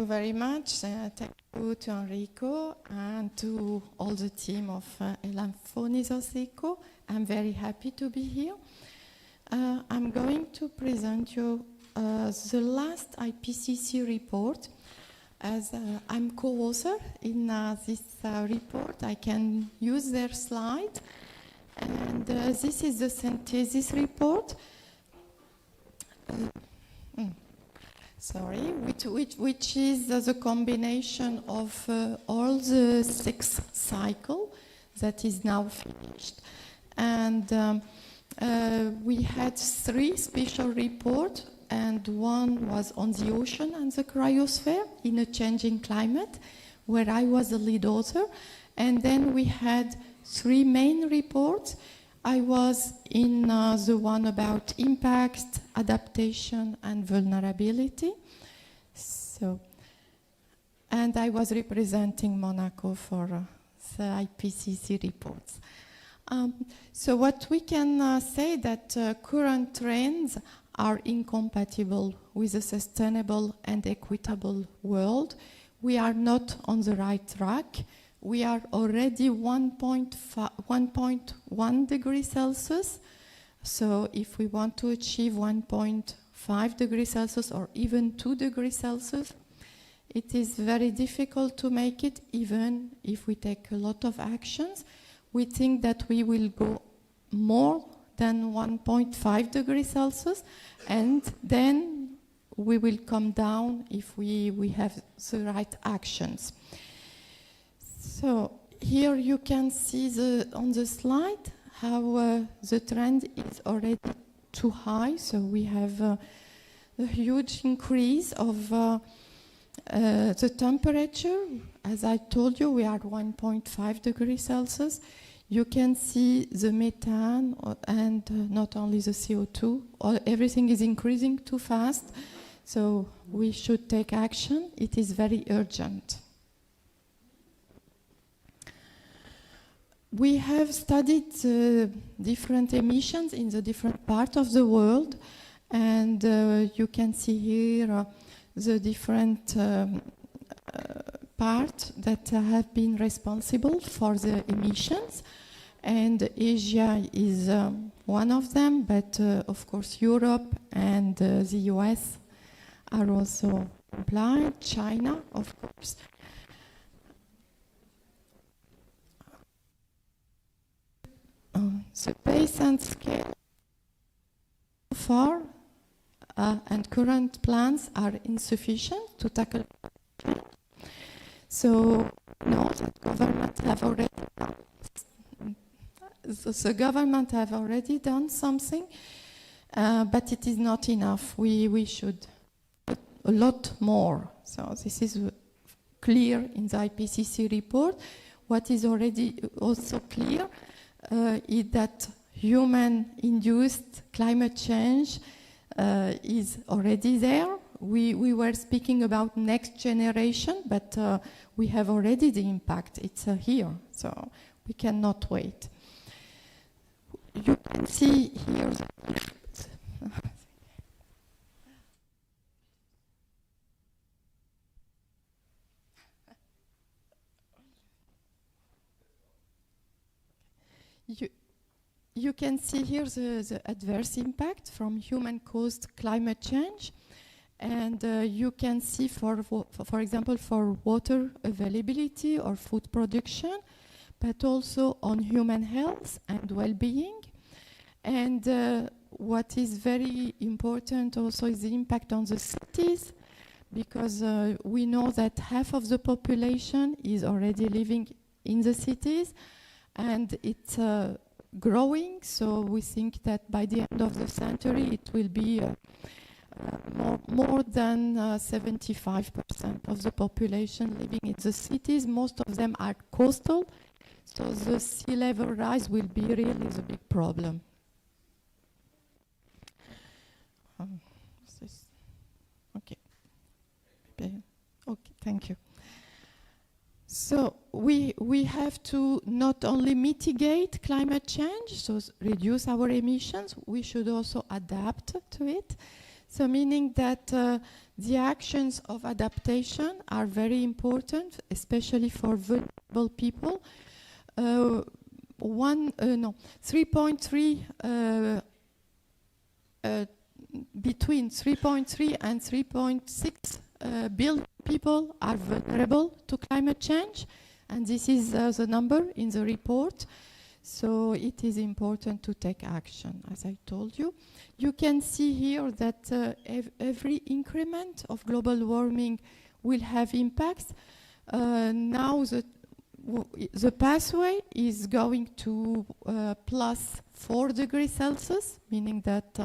you very much. Thank you to Enrico and to all the team of Elanphonisos. I'm very happy to be here. I'm going to present you the last IPCC report. As I'm co-author in this report, I can use their slide. And this is the synthesis report. Which is the combination of all the 6 cycle that is now finished. And we had 3 special reports, and one was on the ocean and the cryosphere in a changing climate, where I was the lead author. And then we had 3 main reports. I was in the one about impact, adaptation, and vulnerability. And I was representing Monaco for the IPCC reports. So what we can say that current trends are incompatible with a sustainable and equitable world. We are not on the right track. We are already 1.1 degrees Celsius. So if we want to achieve 1.5 degrees Celsius or even 2 degrees Celsius, it is very difficult to make it, even if we take a lot of actions. We think that we will go more than 1.5 degrees Celsius, and then we will come down if we have the right actions. So here you can see on the slide how the trend is already too high. So we have a huge increase of the temperature. As I told you, we are 1.5 degrees Celsius. You can see the methane and not only the CO2. Everything is increasing too fast. So we should take action. It is very urgent. We have studied different emissions in the different parts of the world, and you can see here the different parts that have been responsible for the emissions. And Asia is one of them, but of course Europe and the US are also implied, China, of course. The pace and scale so far and current plans are insufficient to tackle change. So know that government have already done. The government have already done something, but it is not enough. We should do a lot more. So this is clear in the IPCC report. What is already also clear is that human-induced climate change is already there. We were speaking about next generation, but we have already the impact. It's here, so we cannot wait. You can see here You can see here the adverse impact from human-caused climate change, and you can see, for example, for water availability or food production, but also on human health and well-being. And what is very important also is the impact on the cities, because we know that half of the population is already living in the cities, and it's growing, so we think that by the end of the century it will be more than 75% of the population living in the cities. Most of them are coastal, so the sea level rise will be really the big problem. Okay. Okay, thank you. So we have to not only mitigate climate change, so reduce our emissions, we should also adapt to it. So meaning that the actions of adaptation are very important, especially for vulnerable people. 3.3 between 3.3 and 3.6 billion people are vulnerable to climate change, and this is the number in the report. So it is important to take action, as I told you. You can see here that every increment of global warming will have impacts. Now the pathway is going to plus 4 degrees Celsius, meaning that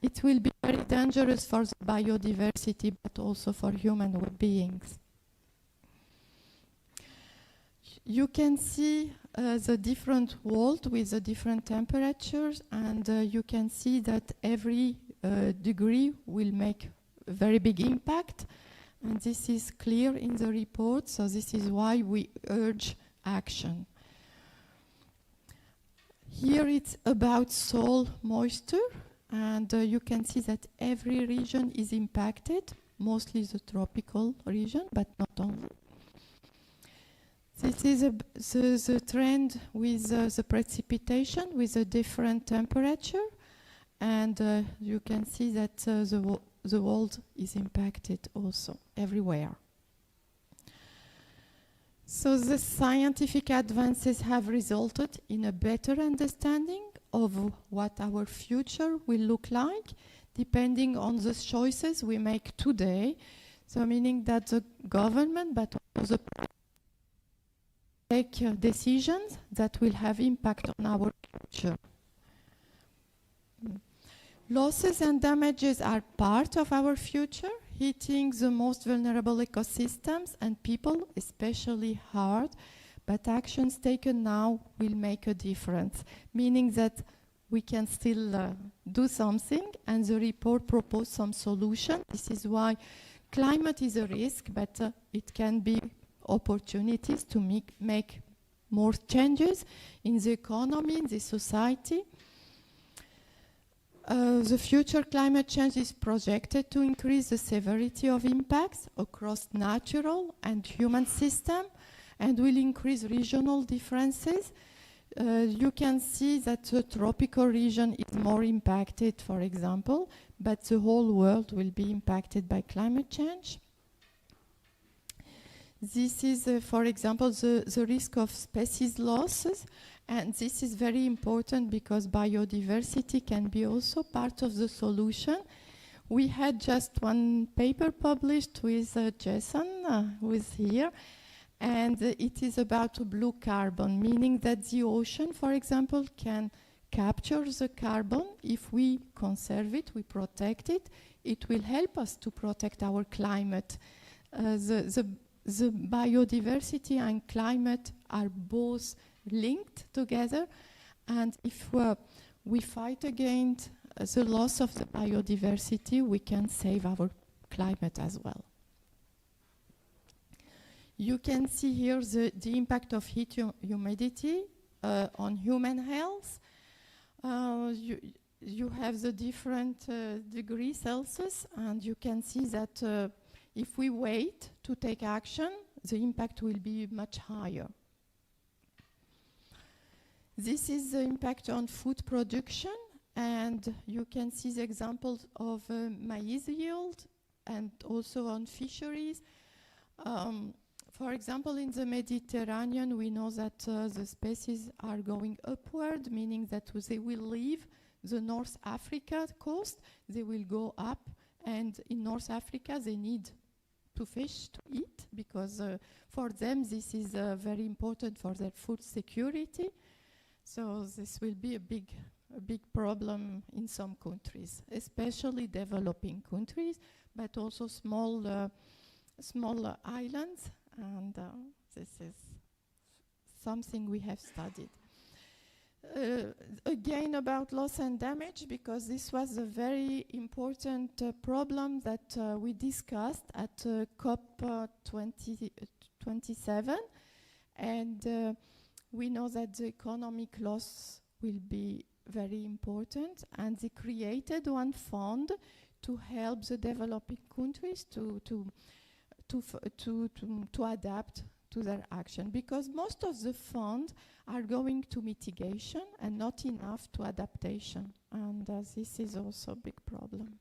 it will be very dangerous for the biodiversity, but also for human beings. You can see the different world with the different temperatures, and you can see that every degree will make a very big impact, and this is clear in the report, so this is why we urge action. Here it's about soil moisture, and you can see that every region is impacted, mostly the tropical region, but not only. This is the trend with the precipitation with a different temperature, and you can see that the world is impacted also everywhere. So the scientific advances have resulted in a better understanding of what our future will look like, depending on the choices we make today. So meaning that the government, but also the take decisions that will have impact on our future. Losses and damages are part of our future, hitting the most vulnerable ecosystems and people especially hard, but actions taken now will make a difference, meaning that we can still do something, and the report proposed some solution. This is why climate is a risk, but it can be opportunities to make more changes in the economy, in the society. The future climate change is projected to increase the severity of impacts across natural and human systems and will increase regional differences. You can see that the tropical region is more impacted, for example, but the whole world will be impacted by climate change. This is, for example, the risk of species losses, and this is very important because biodiversity can be also part of the solution. We had just one paper published with Jason, who is here, and it is about blue carbon, meaning that the ocean, for example, can capture the carbon. If we conserve it, we protect it, it will help us to protect our climate. The biodiversity and climate are both linked together, and if we fight against the loss of the biodiversity, we can save our climate as well. You can see here the impact of heat humidity on human health. You have the different degrees Celsius, and you can see that if we wait to take action, the impact will be much higher. This is the impact on food production, and you can see the examples of maize yield and also on fisheries. For example, in the Mediterranean, we know that the species are going upward, meaning that they will leave the North Africa coast, they will go up, and in North Africa they need to fish to eat, because for them this is very important for their food security. So this will be a big problem in some countries, especially developing countries, but also small islands, and this is something we have studied. Again, about loss and damage, because this was a very important problem that we discussed at COP 27, and we know that the economic loss will be very important, and they created one fund to help the developing countries to adapt to their action, because most of the funds are going to mitigation and not enough to adaptation, and this is also a big problem.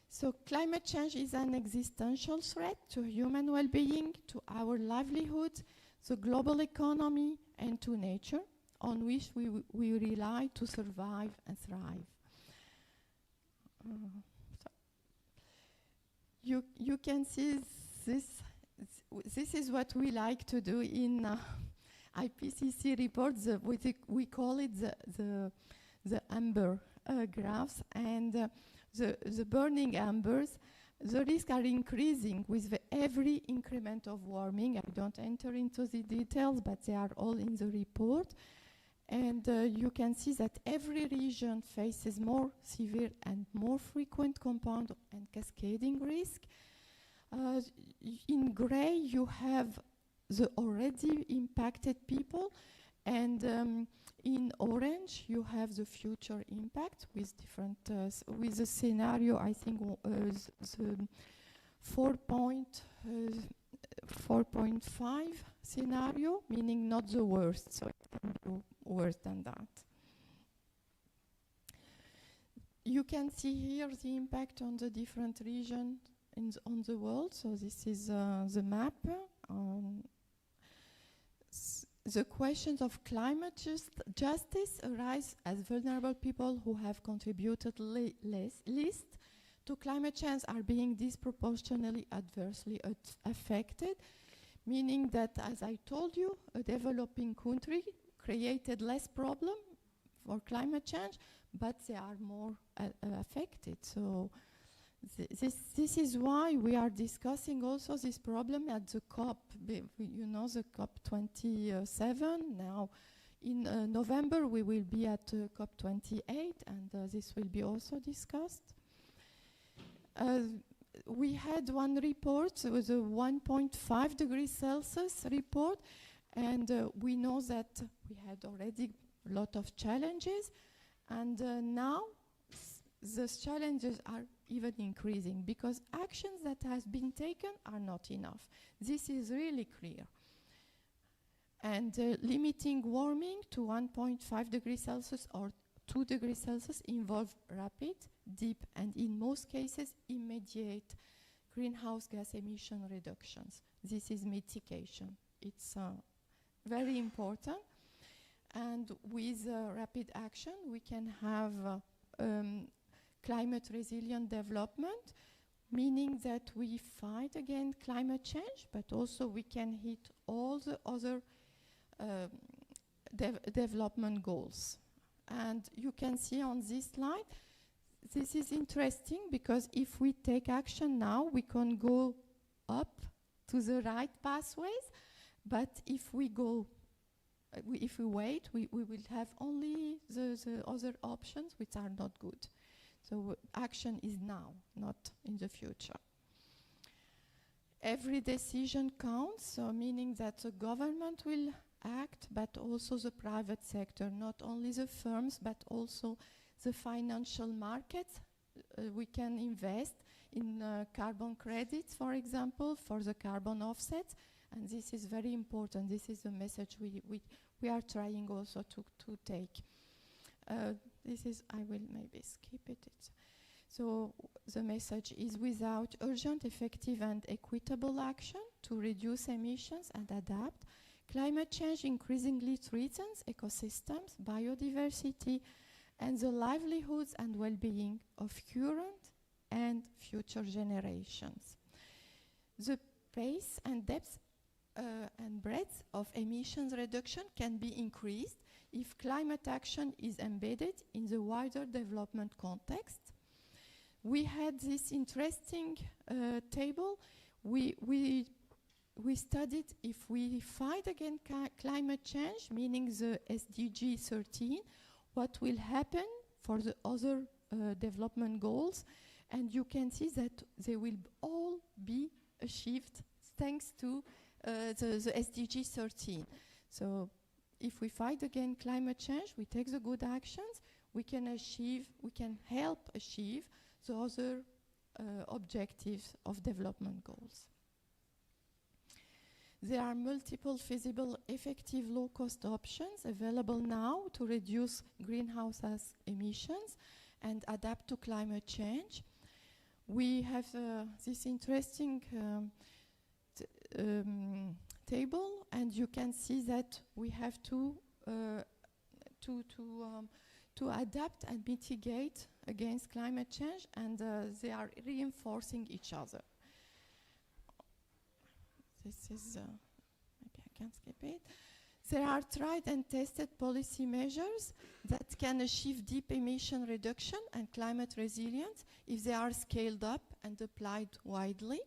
So climate change is an existential threat to human well-being, to our livelihood, the global economy, and to nature, on which we rely to survive and thrive. You can see this. This is what we like to do in IPCC reports. We call it the amber graphs, and the burning ambers. The risks are increasing with every increment of warming. I don't enter into the details, but they are all in the report. And you can see that every region faces more severe and more frequent compound and cascading risk. In gray, you have the already impacted people, and in orange, you have the future impact with different, with the scenario, I think, the 4.5 scenario, meaning not the worst, so it can be worse than that. You can see here the impact on the different regions on the world. So this is the map. The questions of climate justice arise as vulnerable people who have contributed least to climate change are being disproportionately adversely affected, meaning that, as I told you, a developing country created less problem for climate change, but they are more affected. So this is why we are discussing also this problem at the COP, you know, the COP 27. Now in November we will be at COP 28, and this will be also discussed. We had one report, it was a 1.5 degrees Celsius report, and we know that we had already a lot of challenges, and now the challenges are even increasing because actions that have been taken are not enough. This is really clear. And limiting warming to 1.5 degrees Celsius or 2 degrees Celsius involve rapid, deep, and in most cases immediate greenhouse gas emission reductions. This is mitigation. It's very important. And with rapid action, we can have climate resilient development, meaning that we fight against climate change, but also we can hit all the other development goals. And you can see on this slide, this is interesting because if we take action now, we can go up to the right pathways, but if we go, if we wait, we will have only the other options which are not good. So action is now, not in the future. Every decision counts, so meaning that the government will act, but also the private sector, not only the firms, but also the financial markets. We can invest in carbon credits, for example, for the carbon offsets, and this is very important. This is the message we are trying also to take. This is, I will maybe skip it. So the message is without urgent, effective and equitable action to reduce emissions and adapt, climate change increasingly threatens ecosystems, biodiversity, and the livelihoods and well-being of current and future generations. The pace and depth and breadth of emissions reduction can be increased if climate action is embedded in the wider development context. We had this interesting table. We studied if we fight against climate change, meaning the SDG 13, what will happen for the other development goals. And you can see that they will all be achieved thanks to the SDG 13. So if we fight against climate change, we take the good actions, we can help achieve the other objectives of development goals. There are multiple feasible, effective, low-cost options available now to reduce greenhouse gas emissions and adapt to climate change. We have this interesting table, and you can see that we have to adapt and mitigate against climate change, and they are reinforcing each other. This is, maybe I can skip it. There are tried and tested policy measures that can achieve deep emission reduction and climate resilience if they are scaled up and applied widely.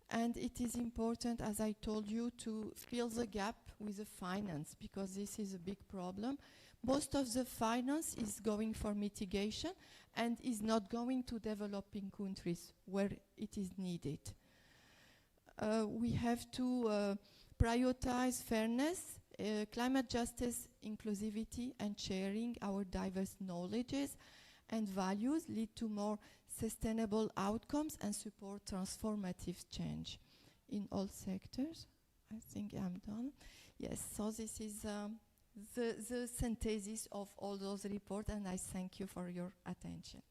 And it is important, as I told you, to fill the gap with the finance, because this is a big problem. Most of the finance is going for mitigation and is not going to developing countries where it is needed. We have to prioritize fairness, climate justice, inclusivity, and sharing our diverse knowledges and values lead to more sustainable outcomes and support transformative change in all sectors. I think I'm done. Yes, so this is the synthesis of all those reports, and I thank you for your attention.